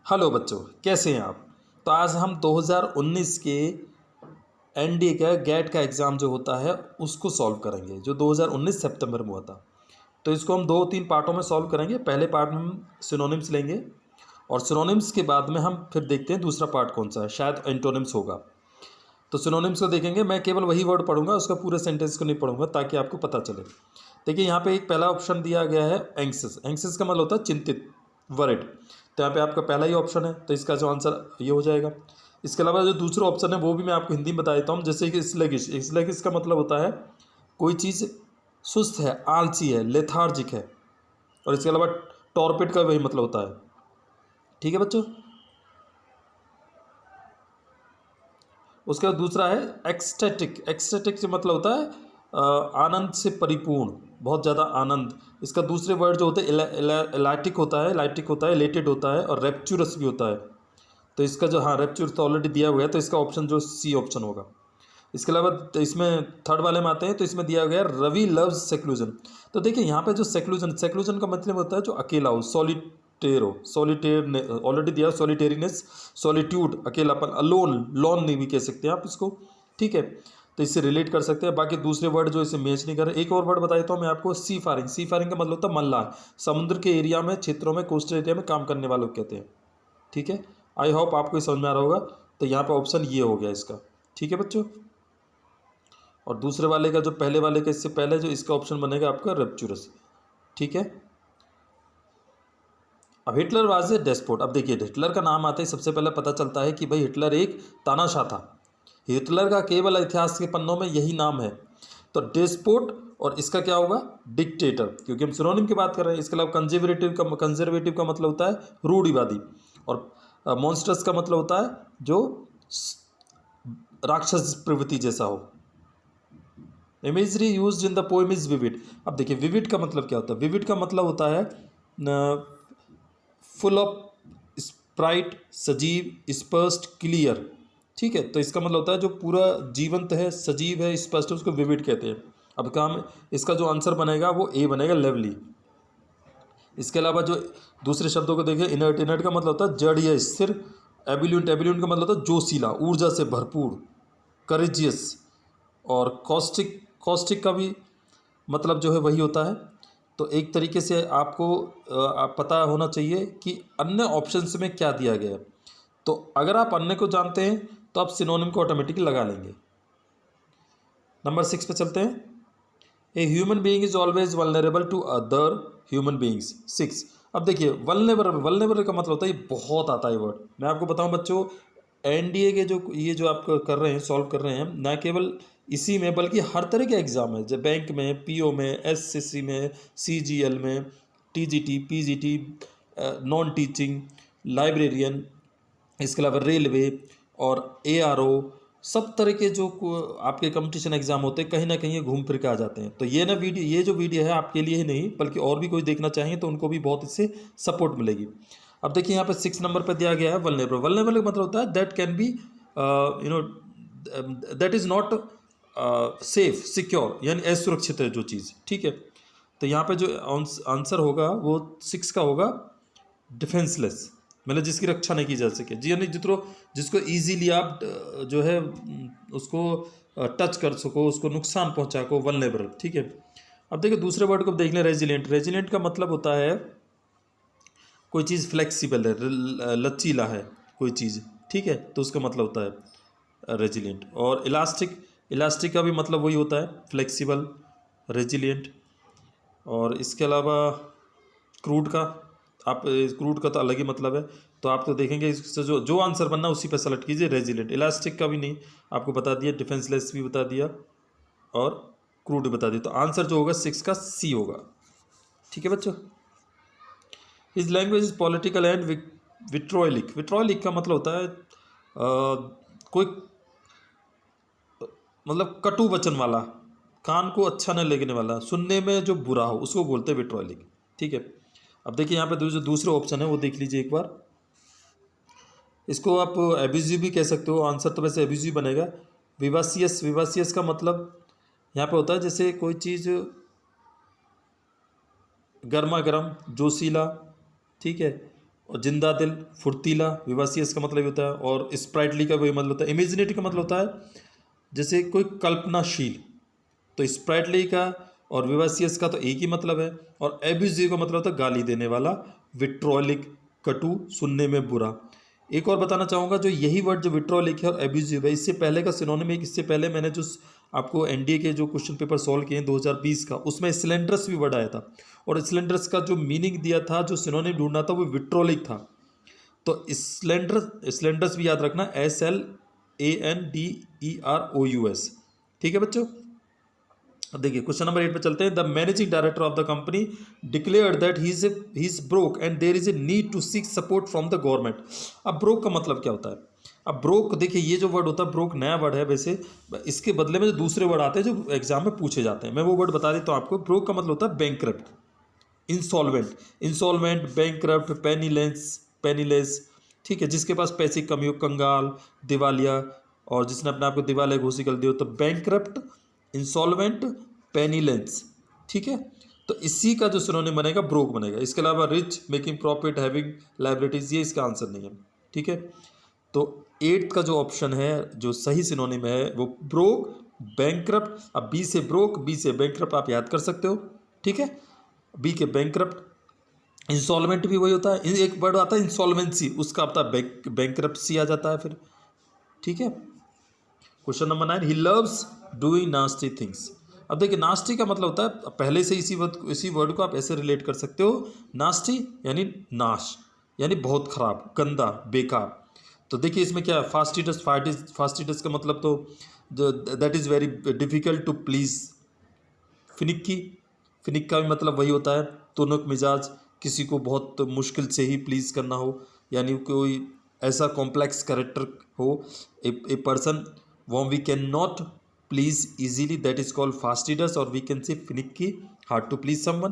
Hello बच्चों, कैसे हैं आप। तो आज हम 2019 के एनडीए का गेट का एग्ज़ाम जो होता है उसको सॉल्व करेंगे, जो 2019 सितंबर में हुआ था। तो इसको हम 2-3 पार्टों में सॉल्व करेंगे। पहले पार्ट में हम सिनोनिम्स लेंगे और सिनोनिम्स के बाद में हम फिर देखते हैं दूसरा पार्ट कौन सा है, शायद एंटोनिम्स होगा। तो सिनोनिम्स को देखेंगे। मैं केवल वही वर्ड पढ़ूंगा, उसका पूरे सेंटेंस को नहीं पढ़ूंगा ताकि आपको पता चले। देखिए यहाँ पे एक पहला ऑप्शन दिया गया है एंक्सियस। एंक्सियस का मतलब होता है चिंतित, वरिड। तो यहाँ पे आपका पहला ही ऑप्शन है, तो इसका जो आंसर ये हो जाएगा। इसके अलावा जो दूसरा ऑप्शन है वो भी मैं आपको हिंदी में बता देता हूँ। जैसे कि स्लगिश। स्लगिश का मतलब होता है कोई चीज़ सुस्त है, आलसी है, लेथार्जिक है। और इसके अलावा टॉर्पिड का वही मतलब होता है। ठीक है बच्चों। उसके बाद दूसरा है एक्सटेटिक। एक्सटेटिक से मतलब होता है आनंद से परिपूर्ण, बहुत ज़्यादा आनंद। इसका दूसरे वर्ड जो होते हैं एलाइटिक होता है, एलाइटिक होता है, एलेटेड होता है और रेप्चुरस भी होता है। तो इसका जो, हाँ, रेप्चुरस तो ऑलरेडी दिया हुआ है, तो इसका ऑप्शन जो सी ऑप्शन होगा। इसके अलावा तो इसमें थर्ड वाले में आते हैं, तो इसमें दिया गया है रवि लव्स सेक्लूजन। तो देखिए यहाँ पे जो सेक्लूजन, सेक्लूजन का मतलब होता है जो अकेला हो, सॉलिटेर हो, सॉलिटेर ऑलरेडी दिया, सॉलिटेरिनेस, सॉलिट्यूड, अकेलापन, अलोन, लॉन नहीं भी कह सकते हैं आप इसको। ठीक है, तो इससे रिलेट कर सकते हैं। बाकी दूसरे वर्ड जो इसे मैच नहीं कर रहे। एक और वर्ड बता देता हूँ मैं आपको, सी फारिंग। सी फारिंग का मतलब होता है मल्लाह, समुद्र के एरिया में, क्षेत्रों में, कोस्टल एरिया में काम करने वालों को कहते हैं। ठीक है, आई होप आपको समझ में आ रहा होगा। तो यहाँ पे ऑप्शन ये हो गया इसका। ठीक है बच्चों। और दूसरे वाले का जो पहले वाले का इससे पहले जो इसका ऑप्शन बनेगा आपका रेप्चुरस। ठीक है। अब हिटलर वाज ए डेस्पोट। अब देखिए हिटलर का नाम आते ही सबसे पहले पता चलता है कि भाई हिटलर एक तानाशाह था। हिटलर का केवल इतिहास के पन्नों में यही नाम है। तो डेस्पोट, और इसका क्या होगा, डिक्टेटर, क्योंकि हम सिनोनिम की बात कर रहे हैं। इसके अलावा कंजर्वेटिव का मतलब होता है रूढ़िवादी। और मॉन्स्टर्स का मतलब होता है जो राक्षस प्रवृत्ति जैसा हो। Imagery use in the poem is vivid. अब देखिए विविड का मतलब क्या होता है। विविड का मतलब होता है फुल ऑफ स्प्राइट, सजीव, स्पष्ट, क्लियर। ठीक है, तो इसका मतलब होता है जो पूरा जीवंत है, सजीव है, स्पष्ट है, उसको विविड कहते हैं। अब काम, इसका जो आंसर बनेगा वो ए बनेगा, लेवली। इसके अलावा जो दूसरे शब्दों को देखें, इनर्ट। इनर्ट का मतलब होता है जड़ या स्थिर। एबिल्यूंट। एबिल्यूंट का मतलब होता है जोशीला, ऊर्जा से भरपूर, करेजियस। और कॉस्टिक। कॉस्टिक का भी मतलब जो है वही होता है। तो एक तरीके से आपको आप पता होना चाहिए कि अन्य ऑप्शंस में क्या दिया गया है। तो अगर आप अन्य को जानते हैं तो आप सिनोनिम को ऑटोमेटिकली लगा लेंगे। नंबर 6 पे चलते हैं। A human being is always vulnerable to other human beings. 6। अब देखिए वल्नरेबल, वल्नरेबल का मतलब होता है, ये बहुत आता है वर्ड। मैं आपको बताऊं बच्चों, एनडीए के जो ये जो आप कर रहे हैं, सॉल्व कर रहे हैं, ना केवल इसी में बल्कि हर तरह के एग्जाम है, जब बैंक में, पीओ में, एसएससी में, सीजीएल में, TGT, PGT, non teaching, librarian, इसके अलावा रेलवे और एआरओ, सब तरह के जो आपके कंपटीशन एग्जाम होते हैं, कहीं ना कहीं ये घूम फिर के आ जाते हैं। तो ये ना वीडियो, ये जो वीडियो है आपके लिए ही नहीं बल्कि और भी कोई देखना चाहिए तो उनको भी बहुत इससे सपोर्ट मिलेगी। अब देखिए यहाँ पे 6 नंबर पर दिया गया है वल्नरेबल। वल्नरेबल का मतलब होता है that can be that is not safe, secure, यानी असुरक्षित है जो चीज़। ठीक है, तो यहाँ पे जो आंसर होगा वो 6 का होगा, डिफेंसलेस, मतलब जिसकी रक्षा नहीं की जा सके जी, यानी जिसको इजीली आप जो है उसको टच कर सको, उसको नुकसान पहुंचा को, वल्नरेबल। ठीक है। अब देखिए दूसरे वर्ड को देख लें, रेजिलिएंट। रेजिलिएंट का मतलब होता है कोई चीज़ फ्लेक्सिबल है, लचीला है कोई चीज़। ठीक है, तो उसका मतलब होता है रेजिलिएंट। और इलास्टिक, इलास्टिक का भी मतलब वही होता है, फ्लेक्सिबल, रेजिलिएंट। और इसके अलावा क्रूड का, आप क्रूड का तो अलग ही मतलब है। तो आप तो देखेंगे इससे जो जो आंसर बनना उसी पर सेलेक्ट कीजिए। रेजिलेंट। इलास्टिक का भी नहीं, आपको बता दिया, डिफेंसलेस भी बता दिया और क्रूड भी बता दिया। तो आंसर जो होगा 6 का सी होगा। ठीक है बच्चों। His language is political and विट्रोलिक। विट्रोलिक का मतलब होता है कोई मतलब कटु वचन वाला, कान को अच्छा न लगने वाला, सुनने में जो बुरा हो, उसको बोलते हैं विट्रोलिक। ठीक है। अब देखिए यहाँ पे जो दूसरे ऑप्शन है वो देख लीजिए एक बार। इसको आप एब्यूजिव भी कह सकते हो, आंसर तो वैसे एब्यूजिव बनेगा। विवासियस। विवासियस का मतलब यहाँ पे होता है जैसे कोई चीज़ गर्मा गर्म, जोशीला। ठीक है, और जिंदा दिल, फुर्तीला, विवासियस का मतलब होता है, और स्प्राइटली का वही मतलब होता है। इमेजिनेटिव का मतलब होता है जैसे कोई कल्पनाशील, तो स्प्राइटली का और विवासियस का तो एक ही मतलब है। और एब्यूजिव का मतलब होता है गाली देने वाला, विट्रोलिक, कटु, सुनने में बुरा। एक और बताना चाहूँगा, जो यही वर्ड जो विट्रोलिक है और एब्यूजिव है, इससे पहले का सिनोनिम है। इससे पहले मैंने जो आपको एनडीए के जो क्वेश्चन पेपर सॉल्व किए हैं 2020 का, उसमें स्लेंडरस भी वर्ड आया था, और स्लेंडरस का जो मीनिंग दिया था, जो सिनोनिम ढूंढना था, वो विट्रोलिक था। तो स्लेंडरस भी याद रखना, SLANDEROUS। ठीक है बच्चों। अब देखिए क्वेश्चन नंबर 8 पे चलते हैं। The managing director of the company declared that he is broke and there is a need to seek support from the government. अब ब्रोक का मतलब क्या होता है? अब ब्रोक देखिए, ये जो वर्ड होता है ब्रोक नया वर्ड है वैसे, इसके बदले में जो दूसरे वर्ड आते हैं जो एग्जाम में पूछे जाते हैं, मैं वो वर्ड बता देता हूँ आपको। ब्रोक का मतलब होता है बैंकरप्ट, इंसॉल्वेंट, बैंकरप्ट, पेनीलेस। ठीक है, जिसके पास पैसे की कमी हो, कंगाल, दिवालिया, और जिसने अपने आप को दिवालिया घोषित कर दिया हो, तो बैंकरप्ट, इंसॉल्वेंट, पेनीलेंस। ठीक है, तो इसी का जो सिनोनिम बनेगा ब्रोक बनेगा। इसके अलावा rich, making profit, having liabilities, ये इसका आंसर नहीं है। ठीक है, तो 8 का जो ऑप्शन है जो सही सिनोनिम है वो ब्रोक, बैंकरप्ट। अब बी से ब्रोक, बी से बैंकरप्ट आप याद कर सकते हो। ठीक है, बी के बैंकरप्ट, इंसॉल्वेंट भी वही होता है, एक वर्ड आता है इंसॉल्वेंसी, उसका आता है बैंकरप्सी आ जाता है फिर। ठीक है, question number 9, he loves doing nasty things. अब देखिए नास्टी का मतलब होता है, पहले से इसी वर्ड को आप ऐसे रिलेट कर सकते हो, नास्टी यानी नाश, यानी बहुत खराब, गंदा, बेकार। तो देखिए इसमें क्या है, फास्टिडस का मतलब तो that is very difficult to please. Finicky, finicky का भी मतलब वही होता है, तुनक मिजाज, किसी को बहुत मुश्किल से ही प्लीज़ करना हो, यानी कोई ऐसा कॉम्प्लेक्स कैरेक्टर हो, a person whom we can not please easily, that is called fastidious, और we can say finicky, hard to please someone.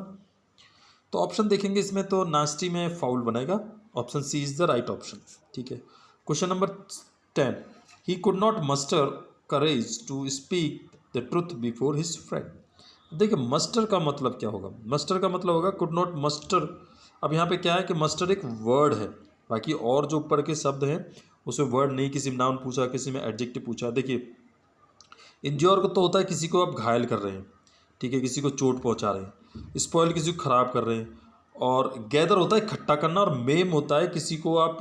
तो ऑप्शन देखेंगे इसमें तो नास्टी में फाउल बनेगा, option C is the right option. ठीक है, question number 10, he could not muster courage to speak the truth before his friend. देखिए muster का मतलब क्या होगा, मस्टर का मतलब होगा कुड नॉट मस्टर। अब यहाँ पे क्या है कि मस्टर एक वर्ड है, बाकी और जो ऊपर के शब्द हैं उसमें वर्ड नहीं, किसी में नाउन पूछा, किसी में एडजेक्टिव पूछा। देखिए इंज्योर को तो होता है किसी को आप घायल कर रहे हैं, ठीक है, किसी को चोट पहुँचा रहे हैं, स्पॉइल किसी को ख़राब कर रहे हैं, और गैदर होता है इकट्ठा करना, और मेम होता है किसी को आप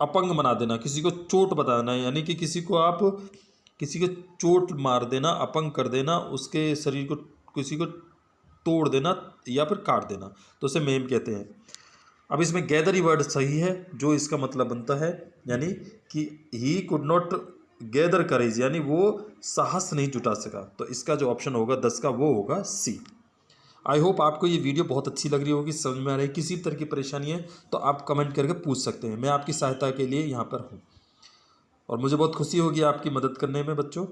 अपंग बना देना, किसी को चोट बताना, यानी कि किसी को चोट मार देना, अपंग कर देना, उसके शरीर को किसी को तोड़ देना या फिर काट देना, तो उसे मेम कहते हैं। अब इसमें गैदर ही वर्ड सही है जो इसका मतलब बनता है, यानी कि ही कुड नॉट गैदर करेज, यानी वो साहस नहीं जुटा सका। तो इसका जो ऑप्शन होगा 10 का वो होगा सी। आई होप आपको ये वीडियो बहुत अच्छी लग रही होगी, समझ में आ रही है। किसी तरह की परेशानी है तो आप कमेंट करके पूछ सकते हैं, मैं आपकी सहायता के लिए यहाँ पर हूँ, और मुझे बहुत खुशी होगी आपकी मदद करने में बच्चों।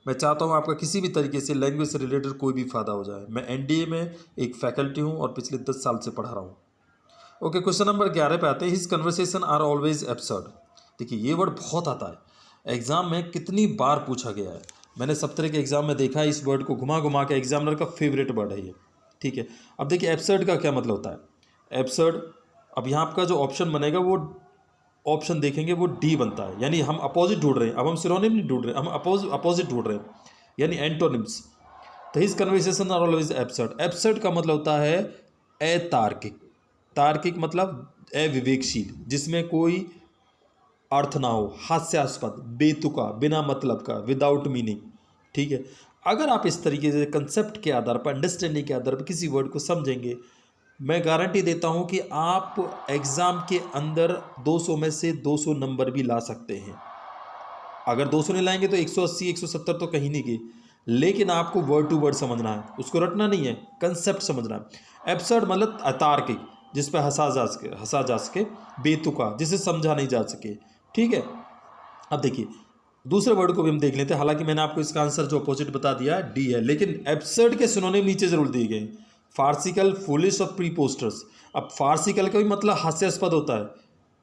मैं चाहता हूँ आपका किसी भी तरीके से लैंग्वेज से रिलेटेड कोई भी फ़ायदा हो जाए। मैं एनडीए में एक फैकल्टी हूँ और पिछले 10 साल से पढ़ा रहा हूँ। ओके, क्वेश्चन नंबर 11 पे आते हैं। His conversation are always absurd. देखिए ये वर्ड बहुत आता है एग्जाम में, कितनी बार पूछा गया है, मैंने सब तरह के एग्जाम में देखा है, इस वर्ड को घुमा घुमा के एग्जामिनर का फेवरेट वर्ड है ये। ठीक है, अब देखिए एब्सर्ड का क्या मतलब होता है, एब्सर्ड। अब यहाँ आपका जो ऑप्शन बनेगा वो ऑप्शन देखेंगे वो डी बनता है, यानी हम अपोजिट ढूंढ रहे हैं। अब हम सिनोनिम नहीं ढूंढ रहे, हम अपोजिट ढूंढ रहे हैं, यानी एंटोनिम्स। तो his conversation are always absurd. Absurd का मतलब होता है अतार्किक, तार्किक मतलब अविवेकशील, जिसमें कोई अर्थ ना हो, हास्यास्पद, बेतुका, बिना मतलब का, विदाउट मीनिंग। ठीक है, अगर आप इस तरीके से कंसेप्ट के आधार पर, अंडरस्टैंडिंग के आधार पर किसी वर्ड को समझेंगे, मैं गारंटी देता हूं कि आप एग्ज़ाम के अंदर 200 में से 200 नंबर भी ला सकते हैं। अगर 200 नहीं लाएंगे तो 180 170 तो कहीं नहीं गई, लेकिन आपको वर्ड टू वर्ड समझना है, उसको रटना नहीं है, कंसेप्ट समझना है। एब्सर्ड मतलब अतार्किक, जिस पर हंसा जा सके, बेतुका, जिसे समझा नहीं जा सके। ठीक है, अब देखिए दूसरे वर्ड को भी हम देख लेते हैं। हालांकि मैंने आपको इसका आंसर जो अपोजिट बता दिया डी है, लेकिन एब्सर्ड के सिनोनिम नीचे जरूर दिए गए, फार्सिकल, फुलिश और प्रीपोस्टर्स। अब फार्सिकल का भी मतलब हास्यास्पद होता है,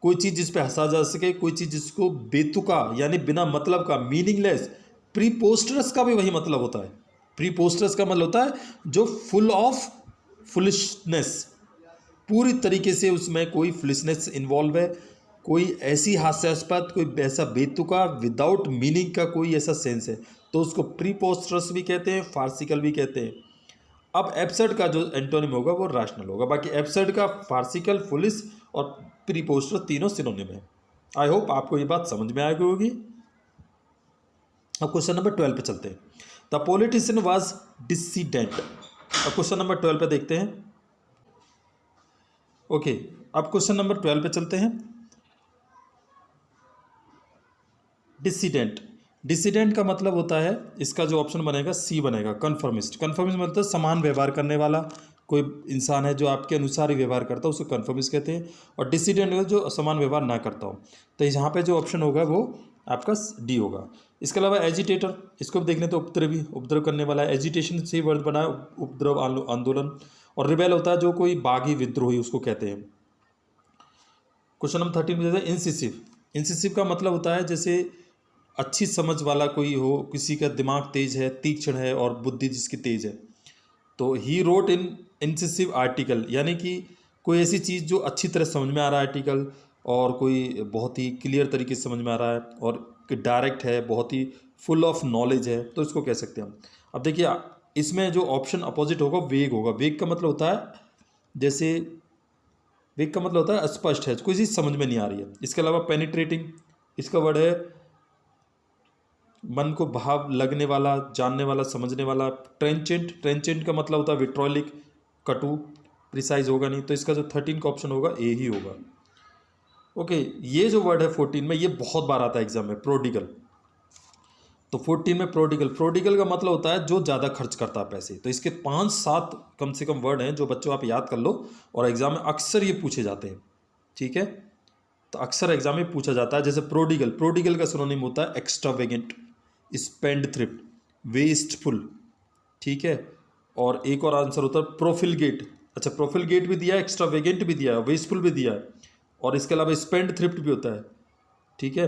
कोई चीज़ जिस पे हंसा जा सके, कोई चीज़ जिसको बेतुका यानी बिना मतलब का, मीनिंगलेस। प्रीपोस्टरस का भी वही मतलब होता है, प्रीपोस्टरस का मतलब होता है जो फुल ऑफ फुलिशनेस, पूरी तरीके से उसमें कोई फुलिशनेस इन्वॉल्व है, कोई ऐसी हास्यास्पद, कोई ऐसा बेतुका, विदाउट मीनिंग का कोई ऐसा सेंस है, तो उसको प्रीपोस्टरस भी कहते हैं, फार्सिकल भी कहते हैं। अब एब्सर्ड का जो एंटोनिम होगा वो रैशनल होगा। बाकी एब्सर्ड का फार्सिकल, फुलिश और प्रीपोस्टरस तीनों सिनोनिम है। आई होप आपको ये बात समझ में आ गई होगी। अब क्वेश्चन नंबर 12 पे चलते हैं। The politician was डिसीडेंट। अब क्वेश्चन नंबर 12 पे देखते हैं। ओके, अब क्वेश्चन नंबर 12 पे चलते हैं। डिसीडेंट, डिसीडेंट का मतलब होता है, इसका जो ऑप्शन बनेगा सी बनेगा, कन्फर्मिस्ट। कन्फर्मिस्ट मतलब समान व्यवहार करने वाला कोई इंसान है जो आपके अनुसार ही व्यवहार करता है, उसको कन्फर्मिस्ट कहते हैं। और डिसीडेंट जो समान व्यवहार ना करता हो। तो यहाँ पे जो ऑप्शन होगा वो आपका डी होगा। इसके अलावा एजिटेटर, इसको भी देखने तो उपद्रवी, उपद्रव करने वाला है। एजिटेशन से वर्ड बना है, उपद्रव, आंदोलन। और रिबेल होता है जो कोई बागी, विद्रोही, उसको कहते हैं। क्वेश्चन नंबर 13 में जैसे इंसिसिव। इंसिसिव का मतलब होता है जैसे अच्छी समझ वाला कोई हो, किसी का दिमाग तेज है, तीक्ष्ण है और बुद्धि जिसकी तेज है। तो ही रोट इन इंसिसिव आर्टिकल, यानी कि कोई ऐसी चीज़ जो अच्छी तरह समझ में आ रहा है आर्टिकल, और कोई बहुत ही क्लियर तरीके से समझ में आ रहा है और डायरेक्ट है, बहुत ही फुल ऑफ नॉलेज है, तो इसको कह सकते हैं हम। अब देखिए इसमें जो ऑप्शन अपोजिट होगा वेग होगा। वेग का मतलब होता है जैसे, वेग का मतलब होता है स्पष्ट है, कोई चीज़ समझ में नहीं आ रही है। इसके अलावा पेनिट्रेटिंग, इसका वर्ड है मन को भाव लगने वाला, जानने वाला, समझने वाला। ट्रेंचेंट, ट्रेंचेंट का मतलब होता है विट्रोलिक, कटु, प्रिसाइज होगा नहीं, तो इसका जो 13 का ऑप्शन होगा ए ही होगा। ओके, ये जो वर्ड है 14 में, ये बहुत बार आता है एग्जाम में, प्रोडिगल। तो 14 में प्रोडिगल, प्रोडिगल का मतलब होता है जो ज़्यादा खर्च करता है पैसे। तो इसके 5-7 कम से कम वर्ड हैं जो बच्चों आप याद कर लो, और एग्जाम में अक्सर ये पूछे जाते हैं। ठीक है, तो अक्सर एग्जाम में पूछा जाता है। जैसे प्रोडिगल, प्रोडिगल का सिनोनिम होता है एक्स्ट्रावेगेंट, स्पेंड थ्रिफ्ट, वेस्टफुल। ठीक है, और एक और आंसर होता है प्रोफिलगेट। अच्छा, प्रोफिलगेट भी दिया है, एक्स्ट्रावेगेंट भी दिया है, वेस्टफुल भी दिया है, और इसके अलावा स्पेंड थ्रिफ्ट भी होता है। ठीक है,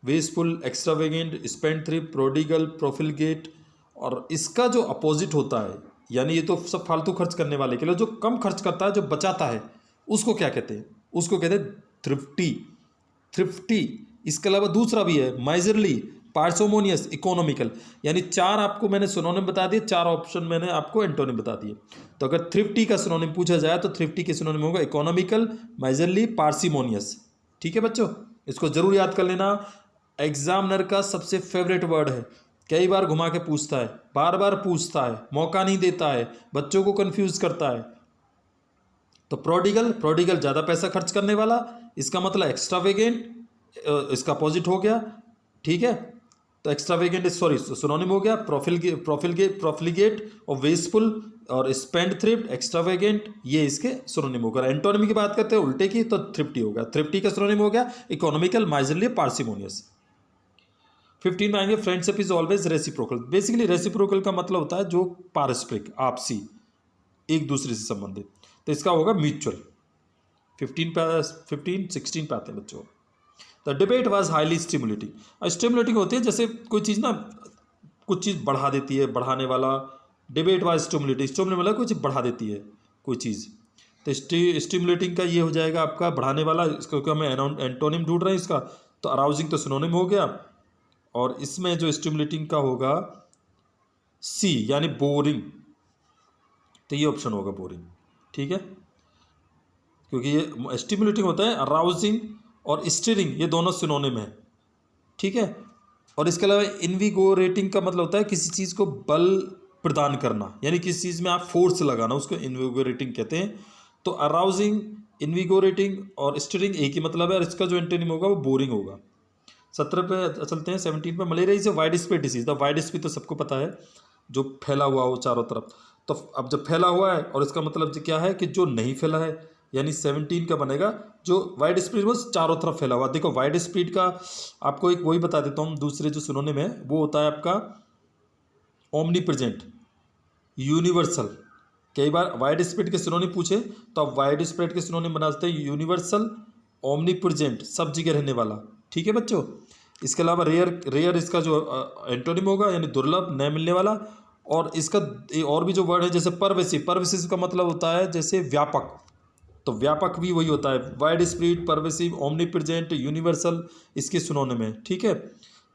wasteful, extravagant, spendthrift, prodigal, profligate. और इसका जो अपोजिट होता है, यानी ये तो सब फालतू खर्च करने वाले के लिए, जो कम खर्च करता है, जो बचाता है, उसको क्या कहते हैं? उसको कहते हैं थ्रिफ्टी, थ्रिफ्टी। इसके अलावा दूसरा भी है माइजरली, पार्सोमोनियस, इकोनॉमिकल। यानी 4 आपको मैंने सिनोनिम बता दिए, 4 ऑप्शन मैंने आपको एंटोनिम बता दिए। तो अगर थ्रिफ्टी का सिनोनिम पूछा जाए तो थ्रिफ्टी के सिनोनिम होगा इकोनॉमिकल, माइजरली, पार्सिमोनियस। ठीक है बच्चों, इसको जरूर याद कर लेना। एग्जामिनर का सबसे फेवरेट वर्ड है, कई बार घुमा के पूछता है, बार बार पूछता है, मौका नहीं देता है, बच्चों को कंफ्यूज करता है। तो प्रोडिगल, प्रोडिगल ज़्यादा पैसा खर्च करने वाला, इसका मतलब एक्स्ट्रावेगेंट, इसका अपोजिट हो गया। ठीक है, तो एक्स्ट्रावेगेंट सॉरी सिनोनिम हो गया प्रोफिलिगेट और वेस्टफुल और स्पेंड थ्रिफ्ट, एक्स्ट्रावेगेंट, ये इसके सिनोनिम होगा। एंटोनिम की बात करते हैं उल्टे की, तो थ्रिफ्टी होगा। थ्रिफ्टी का सिनोनिम हो गया इकोनॉमिकल, माइजरली, पार्सिमोनियस। 15 में आएंगे, friendship is always reciprocal. Basically reciprocal का मतलब होता है जो पारस्परिक, आपसी, एक दूसरे से संबंधित, तो इसका होगा म्यूचुअल। 16 पे आते हैं बच्चों। The debate was highly stimulating. Stimulating होती है जैसे कोई चीज़ ना, कुछ चीज़ बढ़ा देती है, बढ़ाने वाला। डिबेट वॉज स्टिमुलेटिंग, स्टिमुलेट वाला कोई चीज़ बढ़ा देती है कोई चीज़। तो स्टिमुलेटिंग का ये हो जाएगा आपका बढ़ाने वाला, क्योंकि हमें एंटोनिम ढूंढ रहे हैं इसका। तो अराउजिंग तो सिनोनिम हो गया, और इसमें जो स्टिमुलेटिंग का होगा सी, यानी बोरिंग। तो ये ऑप्शन होगा बोरिंग। ठीक है, क्योंकि ये स्टिमुलेटिंग होता है, अराउजिंग और स्टीरिंग ये दोनों सिनोनिम है। ठीक है, और इसके अलावा इनविगोरेटिंग का मतलब होता है किसी चीज़ को बल प्रदान करना, यानी किसी चीज़ में आप फोर्स लगाना, उसको इनविगोरेटिंग कहते हैं। तो अराउजिंग, इनविगोरेटिंग और स्टीरिंग एक ही मतलब है, और इसका जो एंटोनिम होगा वो बोरिंग होगा। 17 पे चलते हैं। 17 पे malaria is a wide spread disease. The wide spread तो सबको पता है, जो फैला हुआ हो चारों तरफ। तो अब जब फैला हुआ है, और इसका मतलब क्या है कि जो नहीं फैला है, यानी 17 का बनेगा जो वाइड स्प्रेड वो चारों तरफ फैला हुआ। देखो वाइड स्प्रेड का आपको एक वही बता देता हूँ, दूसरे जो सिनोनिम है वो होता है आपका ओमनी प्रेजेंट, यूनिवर्सल। कई बार वाइड स्प्रेड के सिनोनिम पूछे तो आप वाइड स्प्रेड के सिनोनिम बना सकते हैं यूनिवर्सल, ओमनी प्रेजेंट, सब जगह रहने वाला। ठीक है बच्चों, इसके अलावा रेयर, रेयर इसका जो एंटोनिम होगा, यानी दुर्लभ, न मिलने वाला। और इसका और भी जो वर्ड है जैसे परवेसिव, परवेसिव का मतलब होता है जैसे व्यापक, तो व्यापक भी वही होता है, wide spread, pervasive, omnipresent, universal, इसके सिनोनिम है। ठीक है,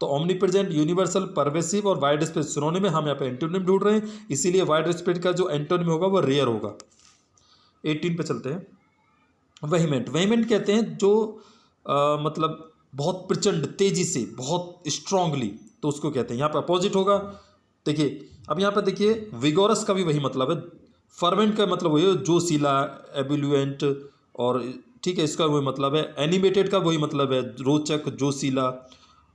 तो ओमनीप्रेजेंट, यूनिवर्सल, परवेसिव और वाइड स्प्रेड सिनोनिम में हम यहाँ पे एंटोनिम ढूंढ रहे हैं, इसीलिए वाइड स्प्रेड का जो एंटोनिम होगा वो रेयर होगा। 18 पे चलते हैं। वेहीमेंट, वेहीमेंट कहते हैं जो मतलब बहुत प्रचंड, तेजी से, बहुत स्ट्रांगली, तो उसको कहते हैं। यहाँ पे अपोजिट होगा, देखिए अब यहाँ पे देखिए विगोरस का भी वही मतलब है, फर्वेंट का मतलब वही है जोशीला, एबिलुएंट, और ठीक है इसका वही मतलब है, एनिमेटेड का वही मतलब है रोचक, जोशीला,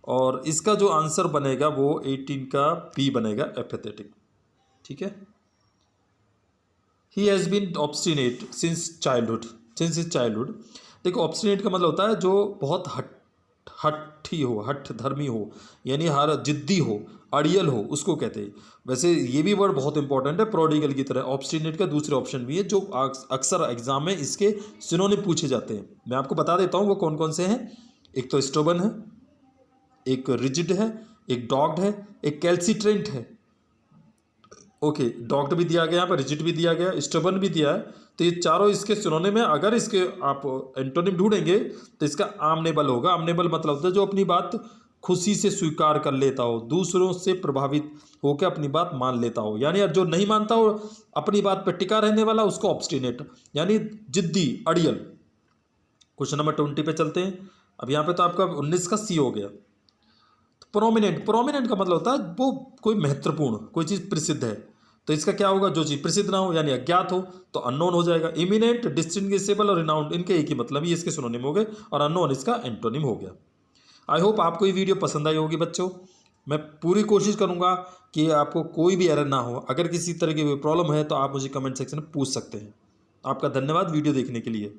और इसका जो आंसर बनेगा वो 18 का बी बनेगा, एपेथेटिक। ठीक है, he has been obstinate since childhood, since his childhood. देखो ऑब्स्टिनेट का मतलब होता है जो बहुत हठी हो, हठ धर्मी हो, यानी हर जिद्दी हो, अड़ियल हो, उसको कहते हैं। वैसे ये भी वर्ड बहुत इंपॉर्टेंट है, प्रोडिगल की तरह। ऑब्स्टिनेट का दूसरे ऑप्शन भी है जो अक्सर एग्जाम में इसके सिनोनिम पूछे जाते हैं। मैं आपको बता देता हूँ वो कौन कौन से हैं। एक तो स्टोबन है, एक रिजिड है, एक डॉग्ड है, एक कैल्सिट्रेंट है। ओके, डॉग्ड भी दिया गया यहाँ पर, रिजिड भी दिया गया, स्टबन भी दिया है। तो ये चारों इसके सिनोनिम में, अगर इसके आप एंटोनिम ढूंढेंगे तो इसका आमनेबल होगा। आमनेबल मतलब होता है जो अपनी बात खुशी से स्वीकार कर लेता हो, दूसरों से प्रभावित होकर अपनी बात मान लेता हो, यानी जो नहीं मानता हो, अपनी बात पर टिका रहने वाला, उसको ऑब्स्टिनेट, यानी जिद्दी, अड़ियल। क्वेश्चन नंबर 20 पे चलते हैं। अब यहाँ पे तो आपका 19 का सी हो गया। प्रोमिनेंट, प्रोमिनेंट का मतलब होता है वो कोई महत्वपूर्ण, कोई चीज़ प्रसिद्ध है, तो इसका क्या होगा, जो चीज़ प्रसिद्ध ना हो यानी अज्ञात हो तो अननोन हो जाएगा। इमिनेंट, डिस्टिंग्विशेबल और रिनाउंड, इनके एक ही मतलब, ये इसके सिनोनिम हो गए, और अननोन इसका एंटोनिम हो गया। आई होप आपको ये वीडियो पसंद आई होगी बच्चों। मैं पूरी कोशिश करूंगा कि आपको कोई भी एरर ना हो। अगर किसी तरह की कोई प्रॉब्लम है तो आप मुझे कमेंट सेक्शन में पूछ सकते हैं। आपका धन्यवाद वीडियो देखने के लिए।